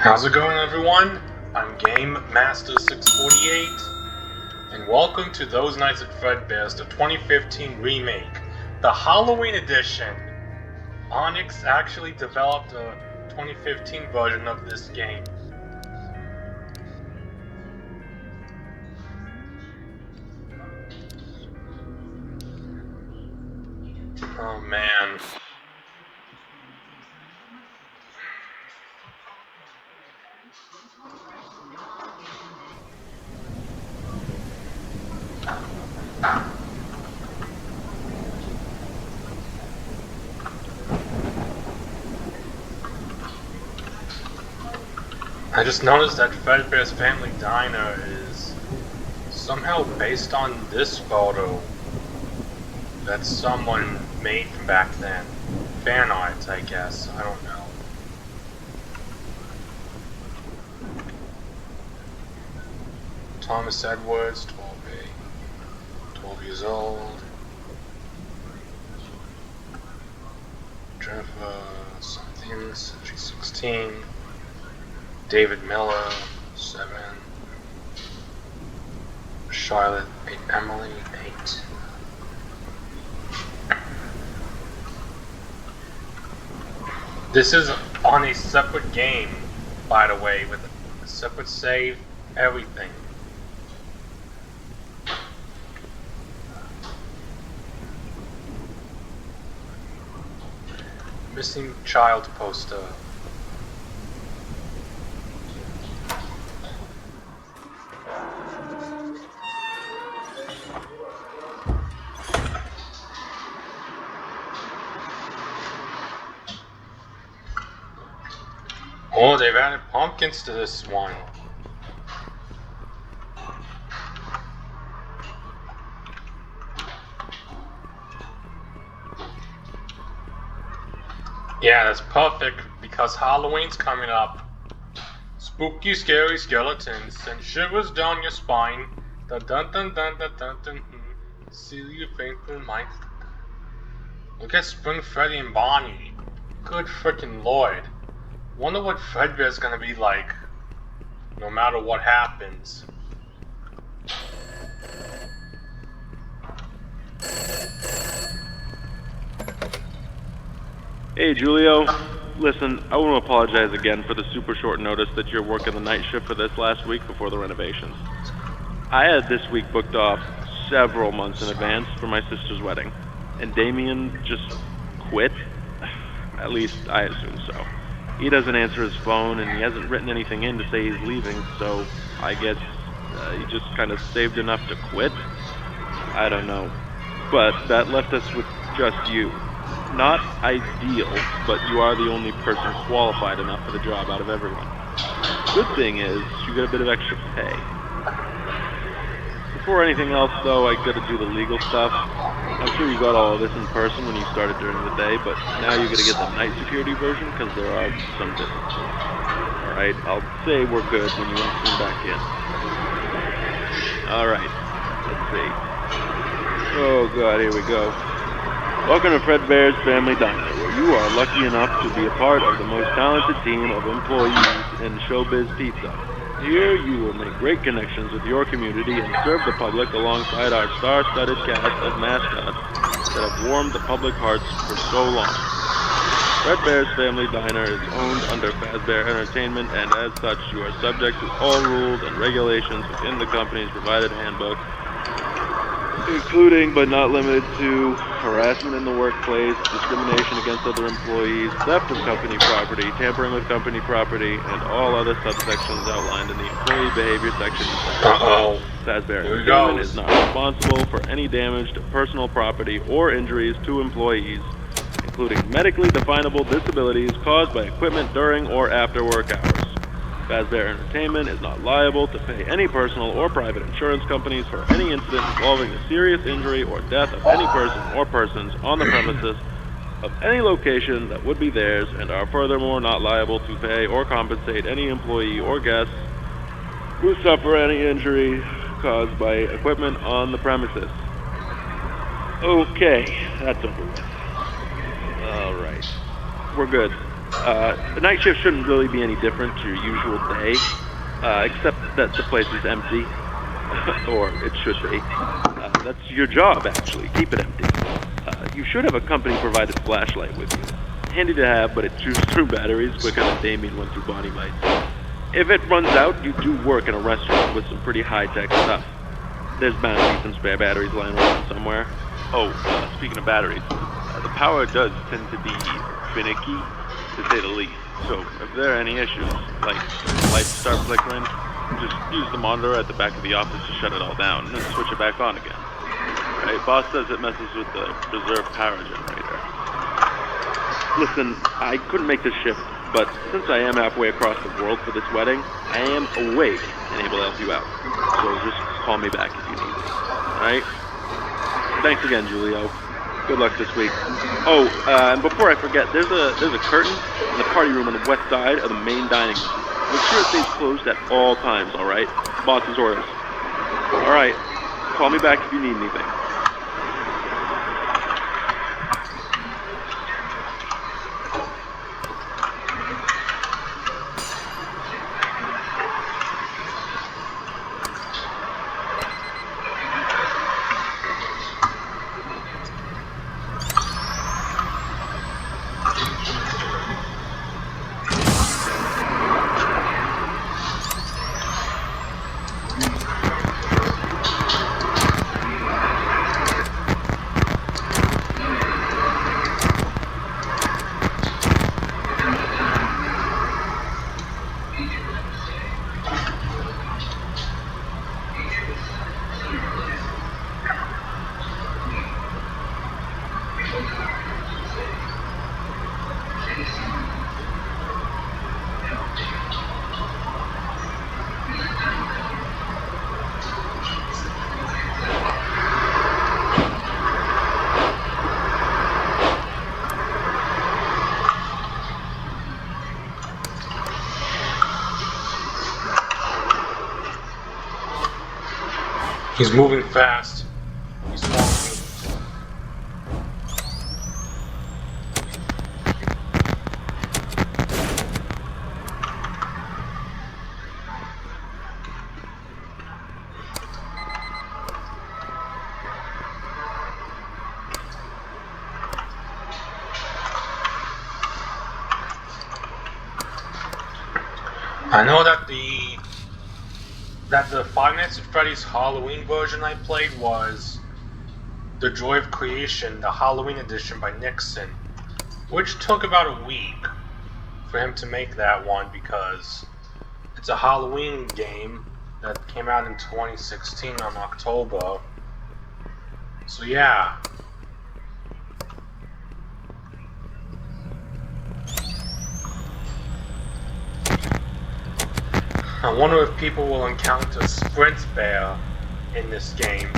How's it going, everyone? I'm Game Master 648, and welcome to Those Nights at Fredbear's, the 2015 remake, the Halloween edition. Onyx actually developed a 2015 version of this game. Oh man. I just noticed that Fredbear's Family Diner is somehow based on this photo that someone made from back then. Fan art, I guess. I don't know. Thomas Edwards, 12 years old. Jennifer something, she's 16. David Miller, 7. Charlotte, Emily, 8. This is on a separate game, by the way, with a separate save, everything. Missing child poster. Oh, they've added pumpkins to this one. Yeah, that's perfect because Halloween's coming up. Spooky, scary skeletons send shivers down your spine. Dun dun dun dun dun dun dun. Seal your painful mind. Look at Spring Freddy and Bonnie. Good freaking lord. Wonder what Fredbear's gonna be like, no matter what happens. Hey Julio, listen, I want to apologize again for the super short notice that you're working the night shift for this last week before the renovations. I had this week booked off several months in advance for my sister's wedding, and Damien just quit? At least I assume so. He doesn't answer his phone, and he hasn't written anything in to say he's leaving, so I guess he just kind of saved enough to quit? I don't know. But that left us with just you. Not ideal, but you are the only person qualified enough for the job out of everyone. Good thing is, you get a bit of extra pay. Before anything else, though, I gotta do the legal stuff. I'm sure you got all of this in person when you started during the day, but now you're gonna get the night security version because there are some differences. Alright, I'll say we're good when you want to tune back in. Alright, let's see. Oh god, here we go. Welcome to Fredbear's Family Diner, where you are lucky enough to be a part of the most talented team of employees in Showbiz Pizza. Here you will make great connections with your community and serve the public alongside our star-studded cast of mascots that have warmed the public hearts for so long. Fredbear's Family Diner is owned under Fredbear Entertainment, and as such you are subject to all rules and regulations within the company's provided handbook, including but not limited to harassment in the workplace, discrimination against other employees, theft of company property, tampering with company property, and all other subsections outlined in the employee behavior section. Fazbear Entertainment is not responsible for any damage to personal property or injuries to employees, including medically definable disabilities caused by equipment during or after work hours. Fazbear Entertainment is not liable to pay any personal or private insurance companies for any incident involving the serious injury or death of any person or persons on the premises of any location that would be theirs, and are furthermore not liable to pay or compensate any employee or guests who suffer any injury caused by equipment on the premises. Okay, that's over with. Alright, we're good. The night shift shouldn't really be any different to your usual day, except that the place is empty. Or it should be. That's your job, actually. Keep it empty. You should have a company-provided flashlight with you. Handy to have, but it chews through batteries quicker than Damien went through body mites. If it runs out, you do work in a restaurant with some pretty high-tech stuff. There's bound to be some spare batteries lying around somewhere. Oh, speaking of batteries, the power does tend to be finicky, to say the least. So if there are any issues, like lights start flickering, just use the monitor at the back of the office to shut it all down, and then switch it back on again. Right? Boss says it messes with the reserve power generator. Listen, I couldn't make this shift, but since I am halfway across the world for this wedding, I am awake and able to help you out. So just call me back if you need me. Alright? Thanks again, Julio. Good luck this week. Oh, and before I forget, there's a curtain in the party room on the west side of the main dining room. Make sure it stays closed at all times, alright? Boss's orders. Alright. Call me back if you need anything. He's moving fast. He's following me. I know that the Five Nights at Freddy's Halloween version I played was The Joy of Creation, the Halloween edition by Nixon, which took about a week for him to make that one because it's a Halloween game that came out in 2016 on October. So yeah. I wonder if people will encounter Fredbear in this game.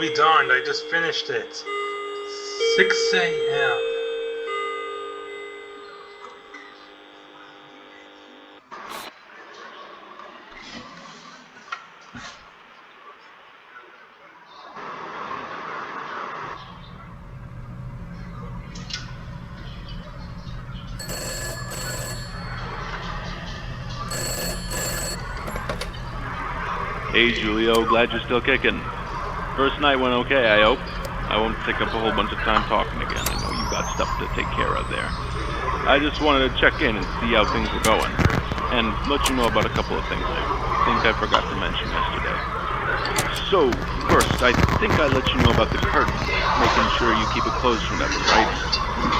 be darned, I just finished it. 6 a.m. Hey Julio, glad you're still kicking. First night went okay, I hope. I won't take up a whole bunch of time talking again. I know you got stuff to take care of there. I just wanted to check in and see how things were going. And let you know about a couple of things I think I forgot to mention yesterday. So, first, I think I let you know about the curtain. Making sure you keep it closed whenever, right?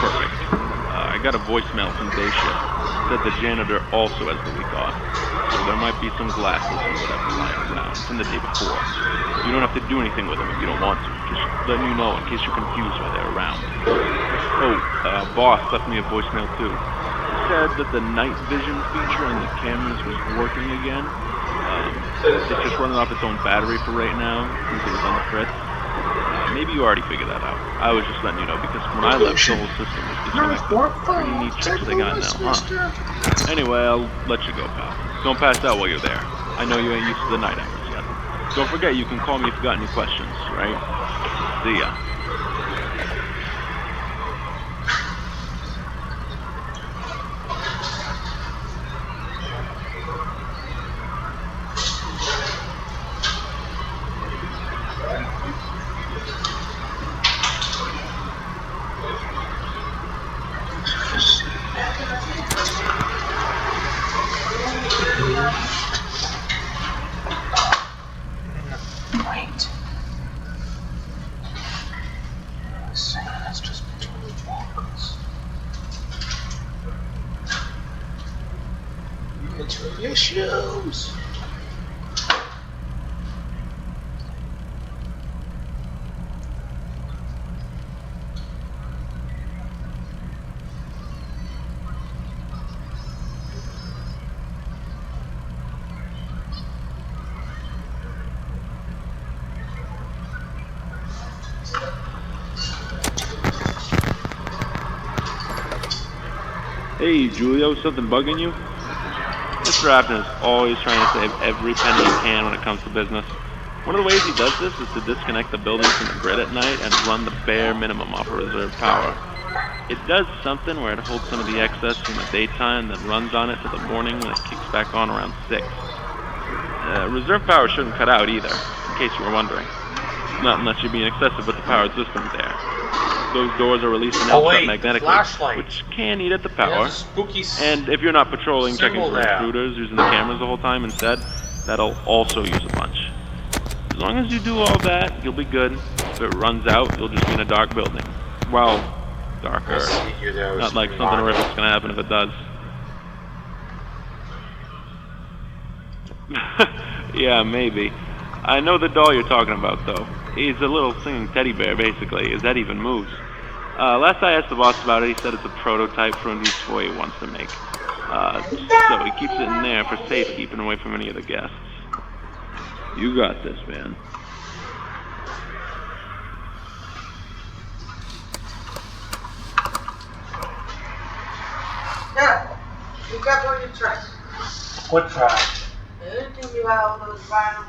Perfect. I got a voicemail from day shift. Said the janitor also has the week off. So there might be some glasses or whatever lying around from the day before. You don't have to do anything with them if you don't want to. Just letting you know in case you're confused why they're around. Oh, boss left me a voicemail too. He said that the night vision feature in the cameras was working again. It's just running off its own battery for right now, since it was on the fritz. Maybe you already figured that out. I was just letting you know because when I left, the whole system was disconnected. Pretty neat tricks they got now, huh? Anyway, I'll let you go, pal. Don't pass out while you're there. I know you ain't used to the night hours yet. Don't forget you can call me if you got any questions, right? See ya. Wait. Saying that's just between walkers. Into your shoes. Hey, Julio, something bugging you? Mr. Afton is always trying to save every penny he can when it comes to business. One of the ways he does this is to disconnect the building from the grid at night and run the bare minimum off of reserve power. It does something where it holds some of the excess from the daytime, then runs on it to the morning when it kicks back on around 6. Reserve power shouldn't cut out either, in case you were wondering. Not unless you're being excessive with the powered system there. Those doors are releasing output magnetically, which can eat at the power. And if you're not patrolling, checking for intruders, using the cameras the whole time instead, that'll also use a bunch. As long as you do all that, you'll be good. If it runs out, you'll just be in a dark building. Well, darker. Not like something horrific's gonna happen if it does. Yeah, maybe. I know the doll you're talking about, though. He's a little singing teddy bear, basically. His head even moves. Last I asked the boss about it, he said it's a prototype for a new toy he wants to make. So he keeps it in there for safekeeping away from any of the guests. You got this, man. Yeah, you got what you tried. What trash? Anything you have on those vinyl